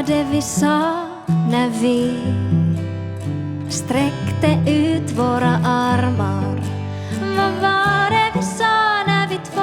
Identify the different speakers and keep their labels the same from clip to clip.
Speaker 1: det vi sa när vi sträckte ut våra armar? Vad var det vi sa när vi två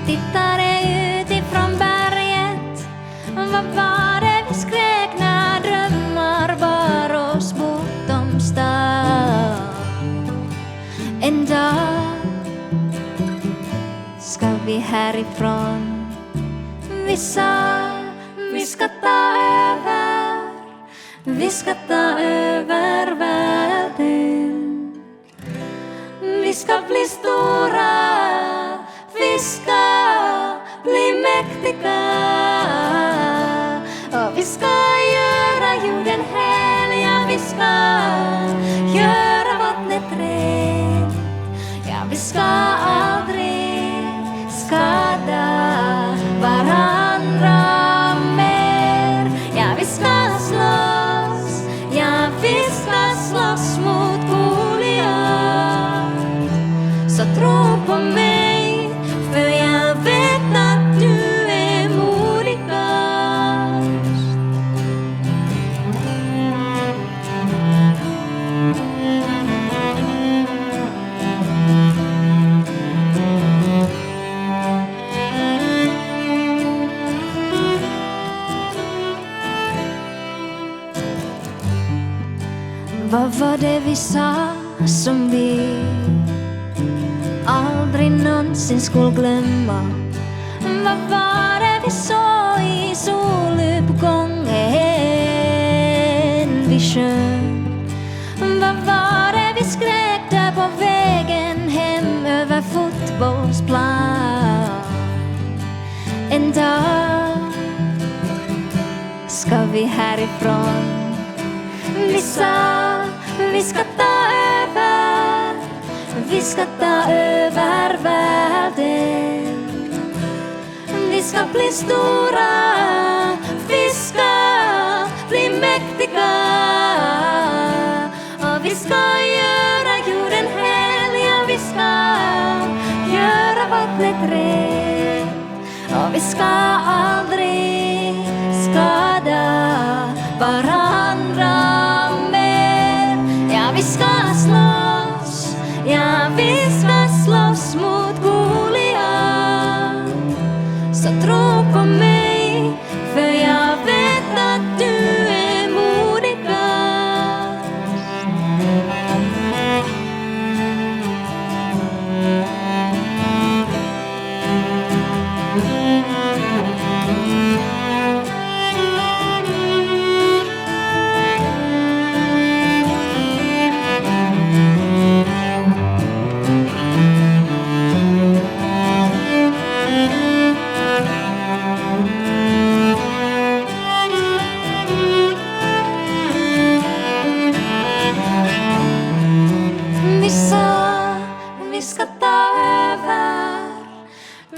Speaker 1: tittade ut ifrån berget? Vad var det vi skrek när drömmar bar oss bortom stan? En dag ska vi härifrån. Vi sa vi ska ta över, vi ska ta över världen. Vi ska bli stora, vi ska bli mäktiga. Och vi ska göra jorden heliga, vi ska göra vattnet rent. Ja, vi ska aldrig skada varandra mer. Ja, vi ska slåss, ja, vi ska slåss mot Goliat. Så tro på mig, för jag vet att du är modigast. Vad var det vi sa som vi aldrig någonsin skulle glömma? Vad var det vi sa i soluppgången vi sjöng? Vad var det vi skrek där på vägen hem över fotbollsplan? En dag ska vi härifrån. Vi sa vi ska ta över, vi ska ta över världen. Vi ska bli stora, vi ska bli mäktiga. Och vi ska göra jorden heliga, vi ska göra vattnet rent. Och vi ska aldrig skada varandra mer. Ja, vi ska slåss, ja, vi ska slåss mot Goliat. Så tro på mig, för jag vet att du är modigast.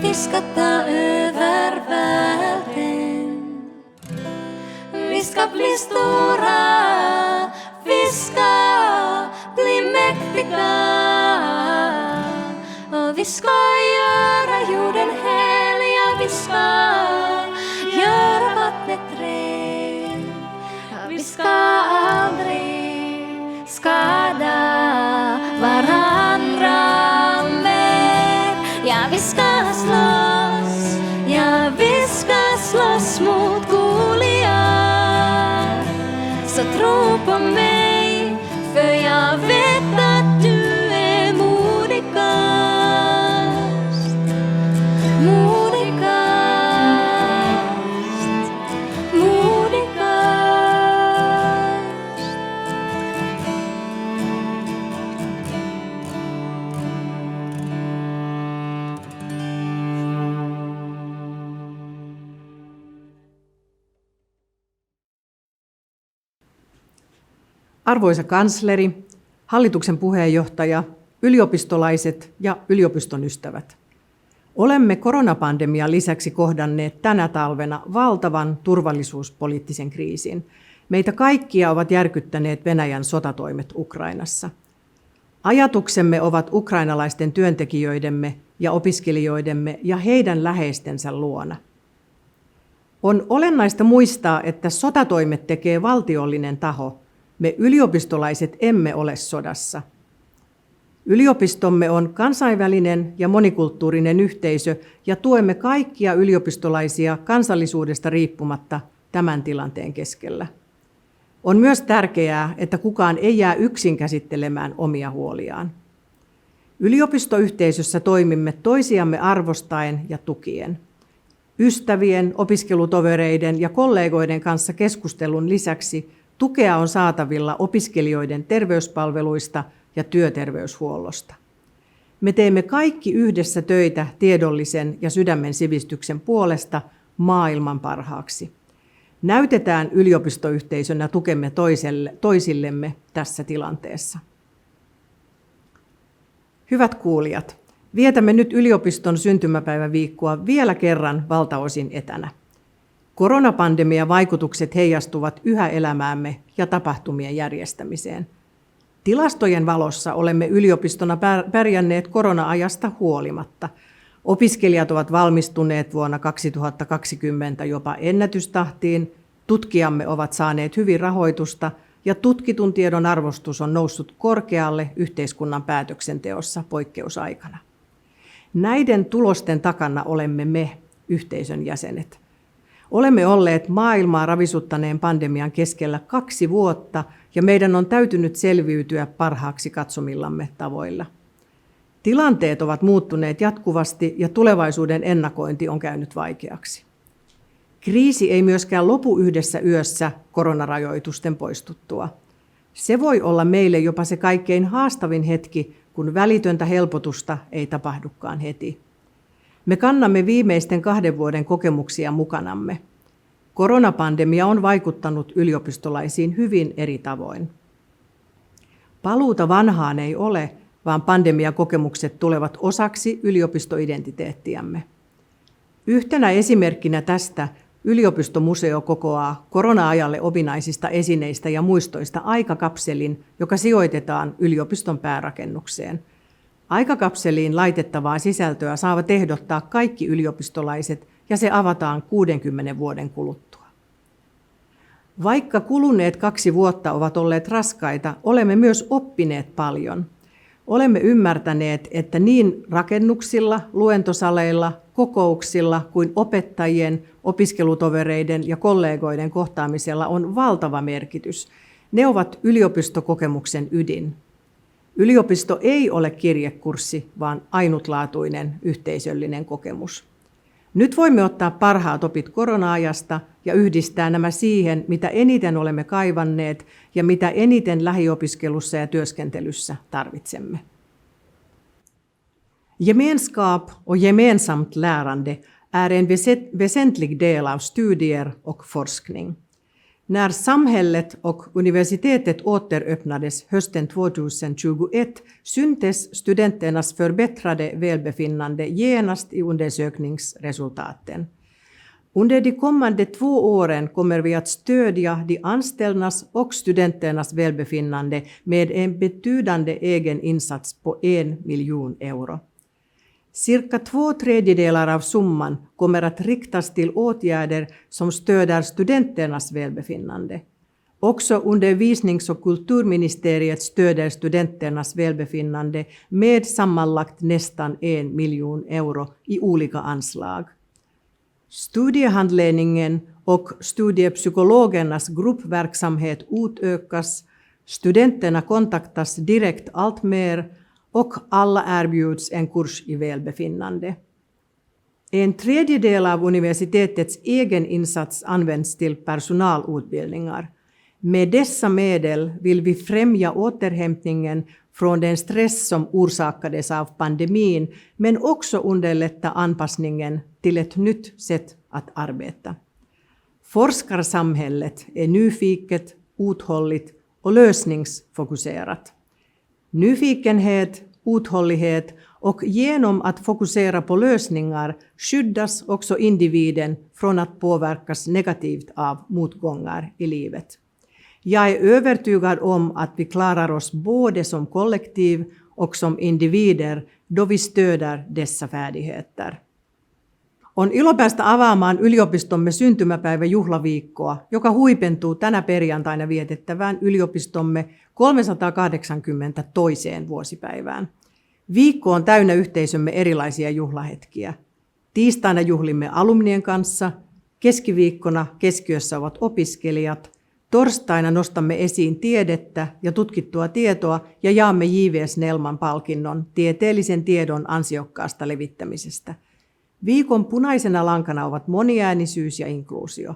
Speaker 1: Vi ska ta över världen. Vi ska bli stora, vi ska bli mäktiga. Och vi ska göra jorden heliga, vi ska göra vattnet rent. Vi ska aldrig skada varandra mer. Ja, vi ska slåss, ja, vi ska slåss mot Goliat. Så tro på mig, för jag vet att du är modigast. Modigast, modigast.
Speaker 2: Arvoisa kansleri, hallituksen puheenjohtaja, yliopistolaiset ja yliopiston ystävät. Olemme koronapandemian lisäksi kohdanneet tänä talvena valtavan turvallisuuspoliittisen kriisin. Meitä kaikkia ovat järkyttäneet Venäjän sotatoimet Ukrainassa. Ajatuksemme ovat ukrainalaisten työntekijöidemme ja opiskelijoidemme ja heidän läheistensä luona. On olennaista muistaa, että sotatoimet tekee valtiollinen taho. Me yliopistolaiset emme ole sodassa. Yliopistomme on kansainvälinen ja monikulttuurinen yhteisö ja tuemme kaikkia yliopistolaisia kansallisuudesta riippumatta tämän tilanteen keskellä. On myös tärkeää, että kukaan ei jää yksin käsittelemään omia huoliaan. Yliopistoyhteisössä toimimme toisiamme arvostaen ja tukien. Ystävien, opiskelutovereiden ja kollegoiden kanssa keskustelun lisäksi tukea on saatavilla opiskelijoiden terveyspalveluista ja työterveyshuollosta. Me teemme kaikki yhdessä töitä tiedollisen ja sydämen sivistyksen puolesta maailman parhaaksi. Näytetään yliopistoyhteisönä tukemme toisillemme tässä tilanteessa. Hyvät kuulijat, vietämme nyt yliopiston syntymäpäiväviikkoa vielä kerran valtaosin etänä. Koronapandemian vaikutukset heijastuvat yhä elämäämme ja tapahtumien järjestämiseen. Tilastojen valossa olemme yliopistona pärjänneet korona-ajasta huolimatta. Opiskelijat ovat valmistuneet vuonna 2020 jopa ennätystahtiin, tutkijamme ovat saaneet hyvin rahoitusta ja tutkitun tiedon arvostus on noussut korkealle yhteiskunnan päätöksenteossa poikkeusaikana. Näiden tulosten takana olemme me, yhteisön jäsenet. Olemme olleet maailmaa ravisuttaneen pandemian keskellä 2 vuotta ja meidän on täytynyt selviytyä parhaaksi katsomillamme tavoilla. Tilanteet ovat muuttuneet jatkuvasti ja tulevaisuuden ennakointi on käynyt vaikeaksi. Kriisi ei myöskään lopu yhdessä yössä koronarajoitusten poistuttua. Se voi olla meille jopa se kaikkein haastavin hetki, kun välitöntä helpotusta ei tapahdukaan heti. Me kannamme viimeisten 2 vuoden kokemuksia mukanamme. Koronapandemia on vaikuttanut yliopistolaisiin hyvin eri tavoin. Paluuta vanhaan ei ole, vaan pandemiakokemukset tulevat osaksi yliopistoidentiteettiämme. Yhtenä esimerkkinä tästä yliopistomuseo kokoaa korona-ajalle ominaisista esineistä ja muistoista aikakapselin, joka sijoitetaan yliopiston päärakennukseen. Aikakapseliin laitettavaa sisältöä saavat ehdottaa kaikki yliopistolaiset ja se avataan 60 vuoden kuluttua. Vaikka kuluneet 2 vuotta ovat olleet raskaita, olemme myös oppineet paljon. Olemme ymmärtäneet, että niin rakennuksilla, luentosaleilla, kokouksilla kuin opettajien, opiskelutovereiden ja kollegoiden kohtaamisella on valtava merkitys. Ne ovat yliopistokokemuksen ydin. Yliopisto ei ole kirjekurssi, vaan ainutlaatuinen yhteisöllinen kokemus. Nyt voimme ottaa parhaat opit korona-ajasta ja yhdistää nämä siihen, mitä eniten olemme kaivanneet ja mitä eniten lähiopiskelussa ja työskentelyssä tarvitsemme. Gemenskap och gemensamt lärande är en väsentlig del av studier och forskning. När samhället och universitetet återöppnades hösten 2021 syntes studenternas förbättrade välbefinnande genast i undersökningsresultaten. Under de kommande 2 åren kommer vi att stödja de anställdas och studenternas välbefinnande med en betydande egen insats på 1 miljon euro. Cirka 2/3 av summan kommer att riktas till åtgärder som stöder studenternas välbefinnande. Också undervisnings- och kulturministeriet stöder studenternas välbefinnande med sammanlagt nästan 1 miljon euro i olika anslag. Studiehandledningen och studiepsykologernas gruppverksamhet utökas, studenterna kontaktas direkt allt mer och alla erbjuds en kurs i välbefinnande. 1/3 av universitetets egen insats används till personalutbildningar. Med dessa medel vill vi främja återhämtningen från den stress som orsakades av pandemin, men också underlätta anpassningen till ett nytt sätt att arbeta. Forskarsamhället är nyfiket, uthålligt och lösningsfokuserat. Nyfikenhet, uthållighet och genom att fokusera på lösningar skyddas också individen från att påverkas negativt av motgångar i livet. Jag är övertygad om att vi klarar oss både som kollektiv och som individer då vi stöder dessa färdigheter. On ilo päästä avaamaan yliopistomme syntymäpäiväjuhlaviikkoa, joka huipentuu tänä perjantaina vietettävään yliopistomme 380 toiseen vuosipäivään. Viikko on täynnä yhteisömme erilaisia juhlahetkiä. Tiistaina juhlimme alumnien kanssa, keskiviikkona keskiössä ovat opiskelijat, torstaina nostamme esiin tiedettä ja tutkittua tietoa ja jaamme J.V. Snellman palkinnon tieteellisen tiedon ansiokkaasta levittämisestä. Viikon punaisena lankana ovat moniäänisyys ja inkluusio.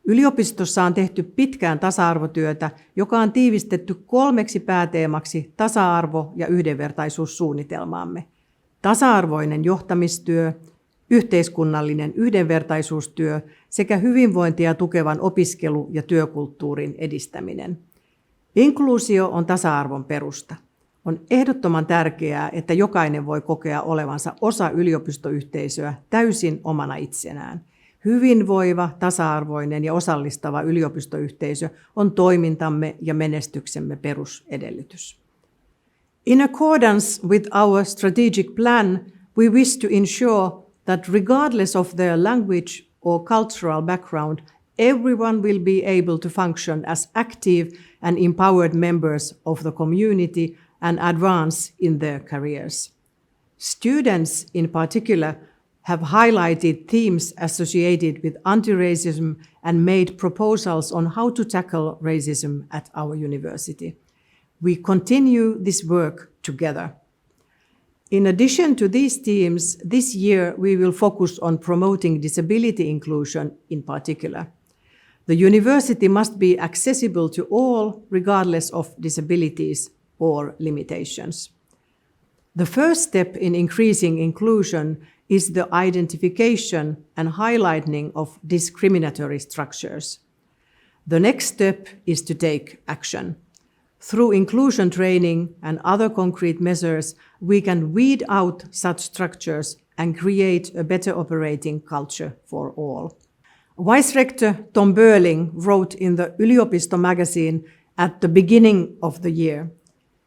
Speaker 2: Yliopistossa on tehty pitkään tasa-arvotyötä, joka on tiivistetty 3 pääteemaksi tasa-arvo- ja yhdenvertaisuussuunnitelmaamme. Tasa-arvoinen johtamistyö, yhteiskunnallinen yhdenvertaisuustyö sekä hyvinvointia tukevan opiskelu- ja työkulttuurin edistäminen. Inkluusio on tasa-arvon perusta. On ehdottoman tärkeää, että jokainen voi kokea olevansa osa yliopistoyhteisöä täysin omana itsenään. Hyvinvoiva, tasa-arvoinen ja osallistava yliopistoyhteisö on toimintamme ja menestyksemme perusedellytys. In accordance with our strategic plan, we wish to ensure that regardless of their language or cultural background, everyone will be able to function as active and empowered members of the community and advance in their careers. Students in particular have highlighted themes associated with anti-racism and made proposals on how to tackle racism at our university. We continue this work together. In addition to these themes, this year we will focus on promoting disability inclusion in particular. The university must be accessible to all, regardless of disabilities or limitations. The first step in increasing inclusion is the identification and highlighting of discriminatory structures. The next step is to take action. Through inclusion training and other concrete measures, we can weed out such structures and create a better operating culture for all. Vice Rector Tom Burling wrote in the Yliopisto magazine at the beginning of the year,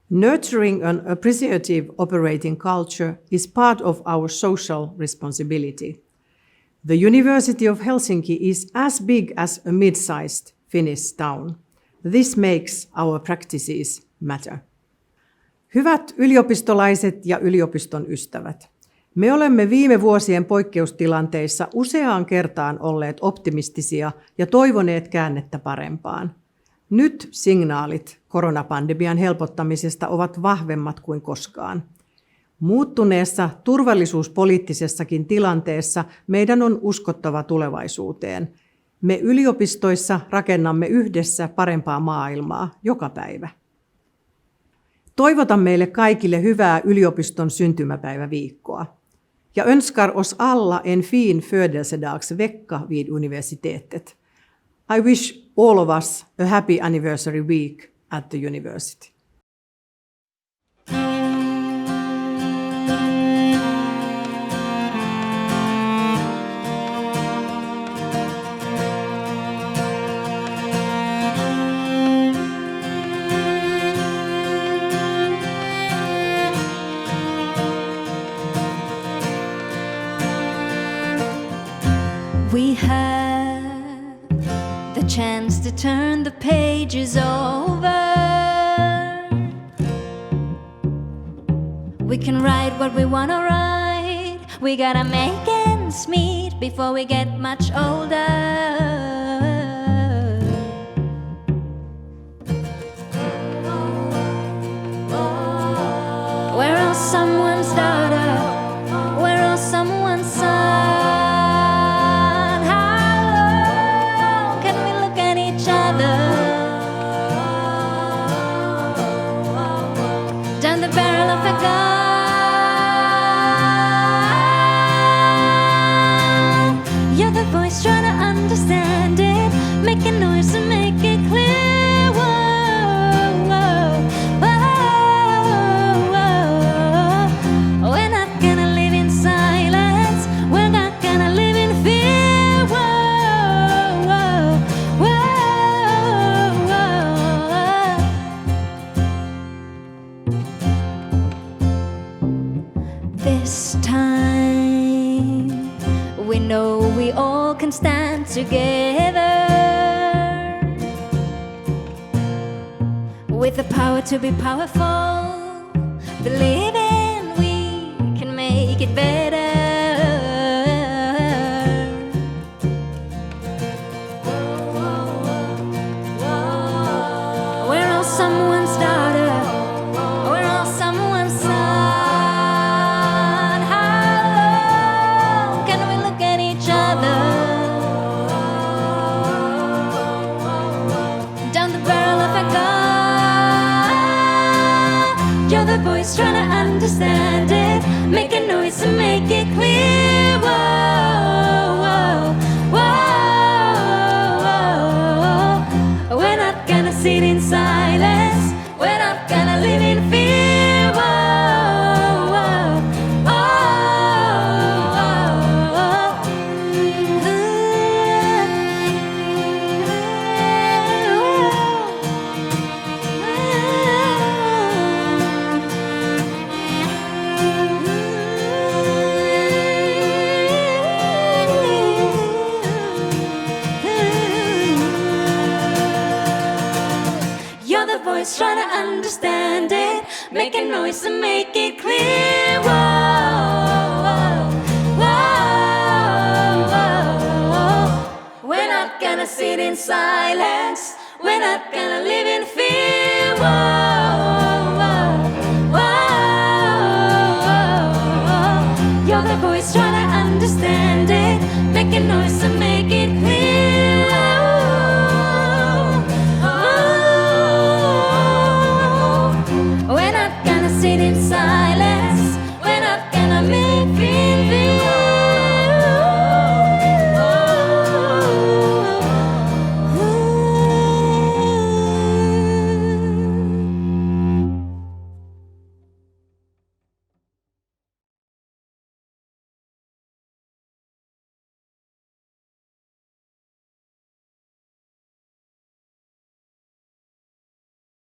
Speaker 2: "Nurturing an appreciative operating culture is part of our social responsibility. The University of Helsinki is as big as a mid-sized Finnish town. This makes our practices matter." Hyvät yliopistolaiset ja yliopiston ystävät, me olemme viime vuosien poikkeustilanteissa useaan kertaan olleet optimistisia ja toivoneet käännettä parempaan. Nyt signaalit koronapandemian helpottamisesta ovat vahvemmat kuin koskaan. Muuttuneessa turvallisuuspoliittisessakin tilanteessa meidän on uskottava tulevaisuuteen. Me yliopistoissa rakennamme yhdessä parempaa maailmaa joka päivä. Toivotan meille kaikille hyvää yliopiston syntymäpäiväviikkoa. Ja önskar oss alla en fin födelsedagsvecka vid universitetet. I wish all of us a happy anniversary week at the university.
Speaker 1: We have the chance to turn the pages over. We can write what we wanna write. We gotta make ends meet before we get much older. We're all someone's daughter. We're all someone's son. Down the barrel of a gun. You're the voice trying to understand it. Make a noise and make it clear. Whoa, whoa, whoa, whoa. We're not gonna live in silence. We're not gonna live in fear. Whoa, whoa, whoa, whoa. This time we know we all can stand together. With the power to be powerful, believing we can make it better. We're all someone's daughter, we're all someone's son. How long can we look at each other down the barrel of a gun? You're the voice trying to understand it, make a noise and make it clear. Whoa, whoa, whoa. We're not gonna sit in silence, we're not gonna live in fear. Whoa, whoa, You're the voice trying to understand it, make a noise and make it clear. Whoa, whoa, whoa. We're not gonna sit in silence, we're not gonna live in fear. Whoa, whoa. You're the voice trying to understand it, make a noise and make it clear.